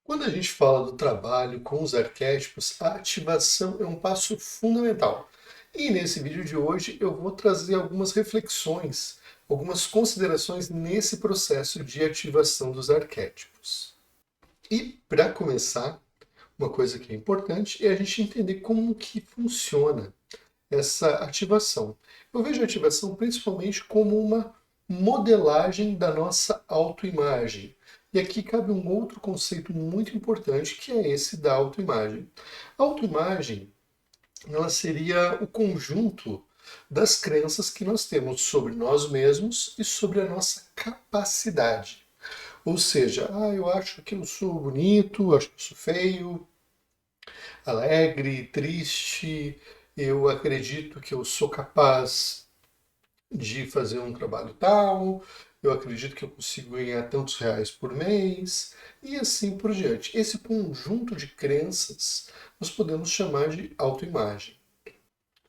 Quando a gente fala do trabalho com os arquétipos, a ativação é um passo fundamental. E nesse vídeo de hoje eu vou trazer algumas reflexões, algumas considerações nesse processo de ativação dos arquétipos. E para começar, uma coisa que é importante é a gente entender como que funciona essa ativação. Eu vejo a ativação principalmente como uma modelagem da nossa autoimagem. E aqui cabe um outro conceito muito importante, que é esse da autoimagem. A autoimagem, ela seria o conjunto das crenças que nós temos sobre nós mesmos e sobre a nossa capacidade. Ou seja, eu acho que eu sou bonito, acho que eu sou feio, alegre, triste, eu acredito que eu sou capaz de fazer um trabalho tal, eu acredito que eu consigo ganhar tantos reais por mês, e assim por diante. Esse conjunto de crenças nós podemos chamar de autoimagem.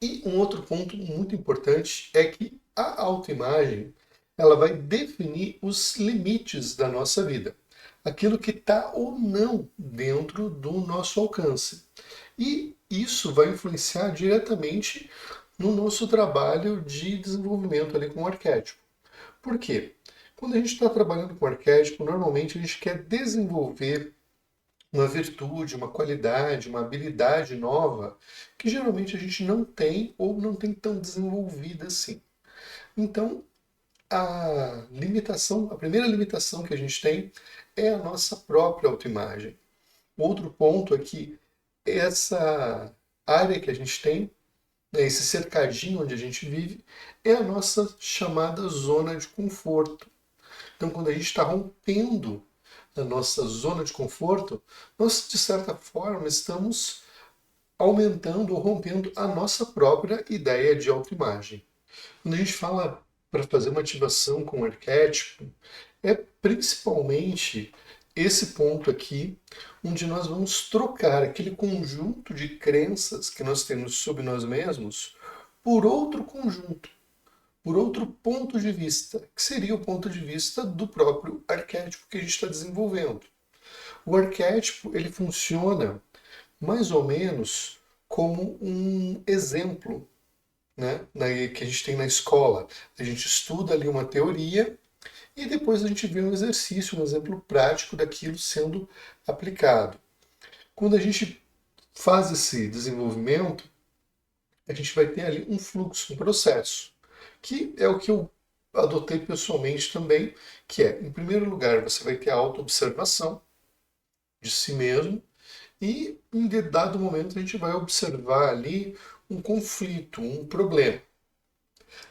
E um outro ponto muito importante é que a autoimagem ela vai definir os limites da nossa vida, aquilo que está ou não dentro do nosso alcance. E isso vai influenciar diretamente no nosso trabalho de desenvolvimento ali com o arquétipo. Por quê? Quando a gente está trabalhando com arquétipo, normalmente a gente quer desenvolver uma virtude, uma qualidade, uma habilidade nova que geralmente a gente não tem ou não tem tão desenvolvida assim. Então, a primeira limitação que a gente tem é a nossa própria autoimagem. Outro ponto é que essa área que a gente tem, né, esse cercadinho onde a gente vive, é a nossa chamada zona de conforto. Então, quando a gente está rompendo a nossa zona de conforto, nós, de certa forma, estamos aumentando ou rompendo a nossa própria ideia de autoimagem. Quando a gente fala para fazer uma ativação com o arquétipo, é principalmente esse ponto aqui, onde nós vamos trocar aquele conjunto de crenças que nós temos sobre nós mesmos por outro conjunto, por outro ponto de vista, que seria o ponto de vista do próprio arquétipo que a gente está desenvolvendo. O arquétipo ele funciona mais ou menos como um exemplo, né, que a gente tem na escola. A gente estuda ali uma teoria e depois a gente vê um exercício, um exemplo prático daquilo sendo aplicado. Quando a gente faz esse desenvolvimento, a gente vai ter ali um fluxo, um processo, que é o que eu adotei pessoalmente também, que é, em primeiro lugar, você vai ter a autoobservação de si mesmo, e em dado momento a gente vai observar ali um conflito, um problema.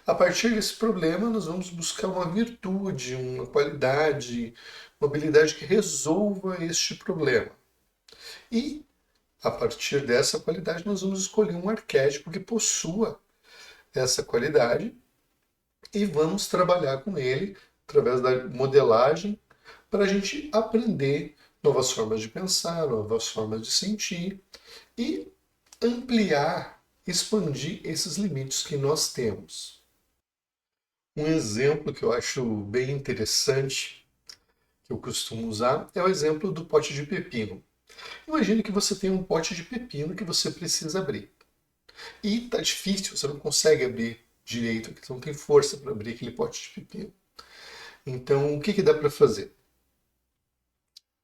A partir desse problema, nós vamos buscar uma virtude, uma qualidade, uma habilidade que resolva este problema. E, a partir dessa qualidade, nós vamos escolher um arquétipo que possua essa qualidade e vamos trabalhar com ele através da modelagem para a gente aprender novas formas de pensar, novas formas de sentir e ampliar, expandir esses limites que nós temos. Um exemplo que eu acho bem interessante, que eu costumo usar, é o exemplo do pote de pepino. Imagine que você tem um pote de pepino que você precisa abrir. E está difícil, você não consegue abrir direito, porque você não tem força para abrir aquele pote de pepino. Então, o que, que dá para fazer?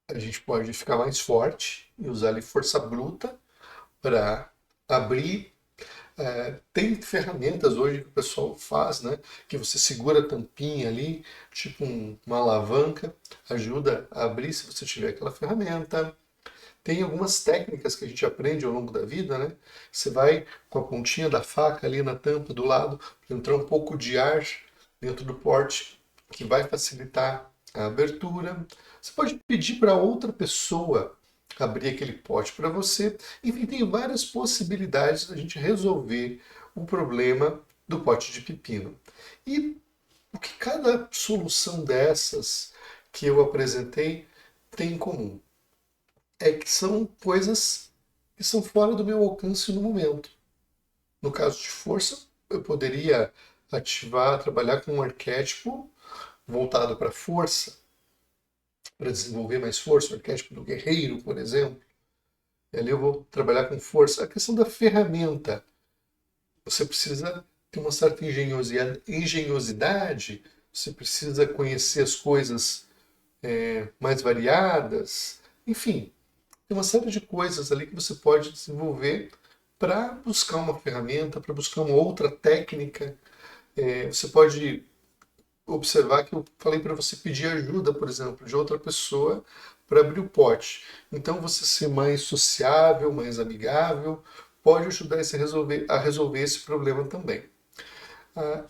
A gente pode ficar mais forte e usar ali força bruta para abrir. Tem ferramentas hoje que o pessoal faz, né? Que você segura a tampinha ali, tipo uma alavanca, ajuda a abrir se você tiver aquela ferramenta. Tem algumas técnicas que a gente aprende ao longo da vida, né? Você vai com a pontinha da faca ali na tampa do lado, para entrar um pouco de ar dentro do porte, que vai facilitar a abertura. Você pode pedir para outra pessoa abrir aquele pote para você. Enfim, tem várias possibilidades da gente resolver o problema do pote de pepino. E o que cada solução dessas que eu apresentei tem em comum? É que são coisas que são fora do meu alcance no momento. No caso de força, eu poderia ativar, trabalhar com um arquétipo voltado para força, para desenvolver mais força, o arquétipo do guerreiro, por exemplo. E ali eu vou trabalhar com força. A questão da ferramenta, você precisa ter uma certa engenhosidade, você precisa conhecer as coisas mais variadas, enfim, tem uma série de coisas ali que você pode desenvolver para buscar uma ferramenta, para buscar uma outra técnica. Você pode observar que eu falei para você pedir ajuda, por exemplo, de outra pessoa para abrir o pote. Então, você ser mais sociável, mais amigável, pode ajudar a resolver esse problema também.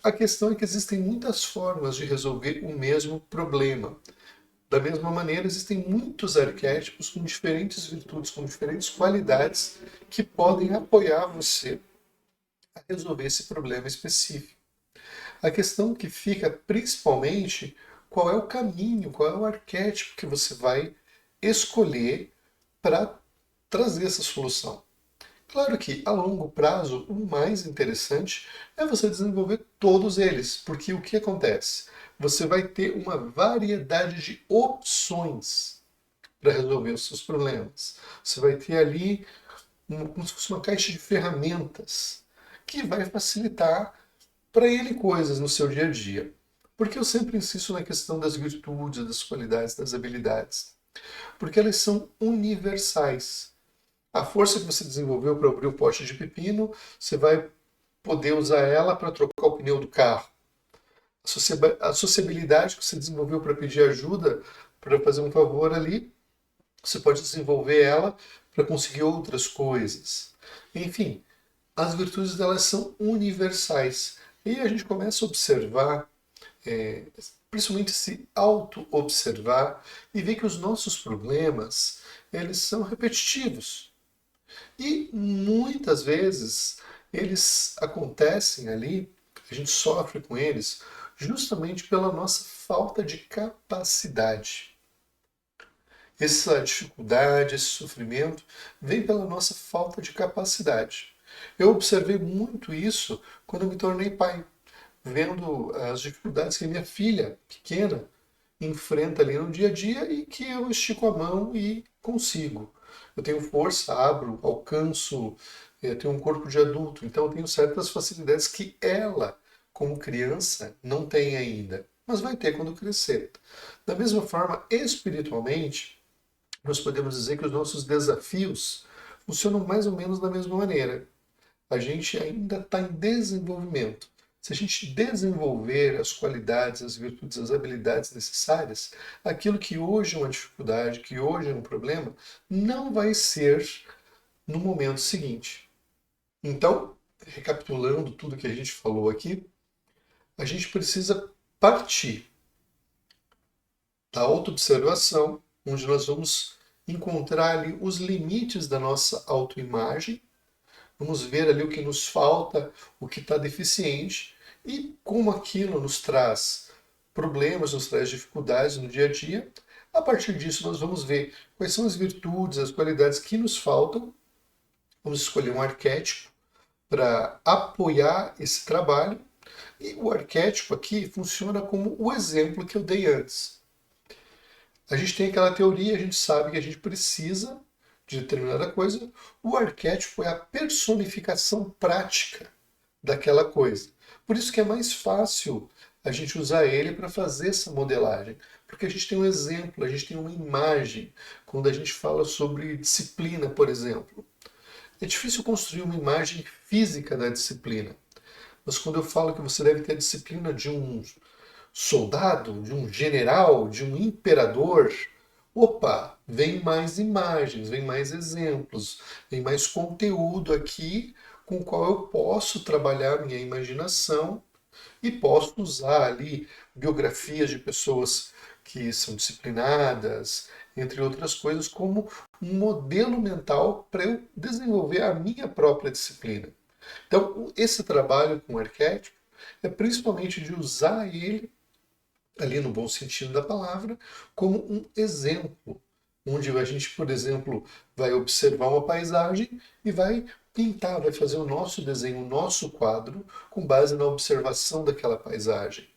A questão é que existem muitas formas de resolver o mesmo problema. Da mesma maneira, existem muitos arquétipos com diferentes virtudes, com diferentes qualidades que podem apoiar você a resolver esse problema específico. A questão que fica principalmente qual é o caminho, qual é o arquétipo que você vai escolher para trazer essa solução. Claro que a longo prazo o mais interessante é você desenvolver todos eles, porque o que acontece? Você vai ter uma variedade de opções para resolver os seus problemas. Você vai ter ali como se fosse uma caixa de ferramentas que vai facilitar para ele coisas no seu dia a dia. Porque eu sempre insisto na questão das virtudes, das qualidades, das habilidades. Porque elas são universais. A força que você desenvolveu para abrir o pote de pepino, você vai poder usar ela para trocar o pneu do carro. A sociabilidade que você desenvolveu para pedir ajuda, para fazer um favor ali, você pode desenvolver ela para conseguir outras coisas. Enfim, as virtudes delas são universais. E a gente começa a observar, principalmente se auto-observar e ver que os nossos problemas, eles são repetitivos. E muitas vezes eles acontecem ali, a gente sofre com eles, justamente pela nossa falta de capacidade. Essa dificuldade, esse sofrimento, vem pela nossa falta de capacidade. Eu observei muito isso quando eu me tornei pai, vendo as dificuldades que a minha filha pequena enfrenta ali no dia a dia e que eu estico a mão e consigo. Eu tenho força, abro, alcanço, eu tenho um corpo de adulto, então eu tenho certas facilidades que ela, como criança, não tem ainda, mas vai ter quando crescer. Da mesma forma, espiritualmente, nós podemos dizer que os nossos desafios funcionam mais ou menos da mesma maneira. A gente ainda está em desenvolvimento. Se a gente desenvolver as qualidades, as virtudes, as habilidades necessárias, aquilo que hoje é uma dificuldade, que hoje é um problema, não vai ser no momento seguinte. Então, recapitulando tudo que a gente falou aqui, a gente precisa partir da autoobservação, onde nós vamos encontrar ali os limites da nossa autoimagem, vamos ver ali o que nos falta, o que está deficiente e como aquilo nos traz problemas, nos traz dificuldades no dia a dia. A partir disso, nós vamos ver quais são as virtudes, as qualidades que nos faltam. Vamos escolher um arquétipo para apoiar esse trabalho. E o arquétipo aqui funciona como o exemplo que eu dei antes. A gente tem aquela teoria, a gente sabe que a gente precisa de determinada coisa, o arquétipo é a personificação prática daquela coisa. Por isso que é mais fácil a gente usar ele para fazer essa modelagem, porque a gente tem um exemplo, a gente tem uma imagem. Quando a gente fala sobre disciplina, por exemplo, é difícil construir uma imagem física da disciplina, mas quando eu falo que você deve ter a disciplina de um soldado, de um general, de um imperador, opa, vem mais imagens, vem mais exemplos, vem mais conteúdo aqui com o qual eu posso trabalhar minha imaginação e posso usar ali biografias de pessoas que são disciplinadas, entre outras coisas, como um modelo mental para eu desenvolver a minha própria disciplina. Então, esse trabalho com o arquétipo é principalmente de usar ele ali no bom sentido da palavra, como um exemplo, onde a gente, por exemplo, vai observar uma paisagem e vai pintar, vai fazer o nosso desenho, o nosso quadro, com base na observação daquela paisagem.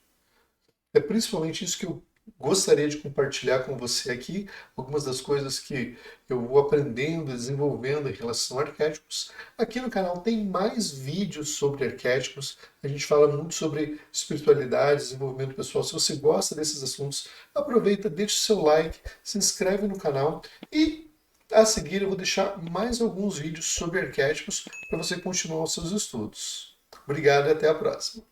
É principalmente isso que eu gostaria de compartilhar com você aqui algumas das coisas que eu vou aprendendo, desenvolvendo em relação a arquétipos. Aqui no canal tem mais vídeos sobre arquétipos. A gente fala muito sobre espiritualidade, desenvolvimento pessoal. Se você gosta desses assuntos, aproveita, deixa o seu like, se inscreve no canal e a seguir eu vou deixar mais alguns vídeos sobre arquétipos para você continuar os seus estudos. Obrigado e até a próxima.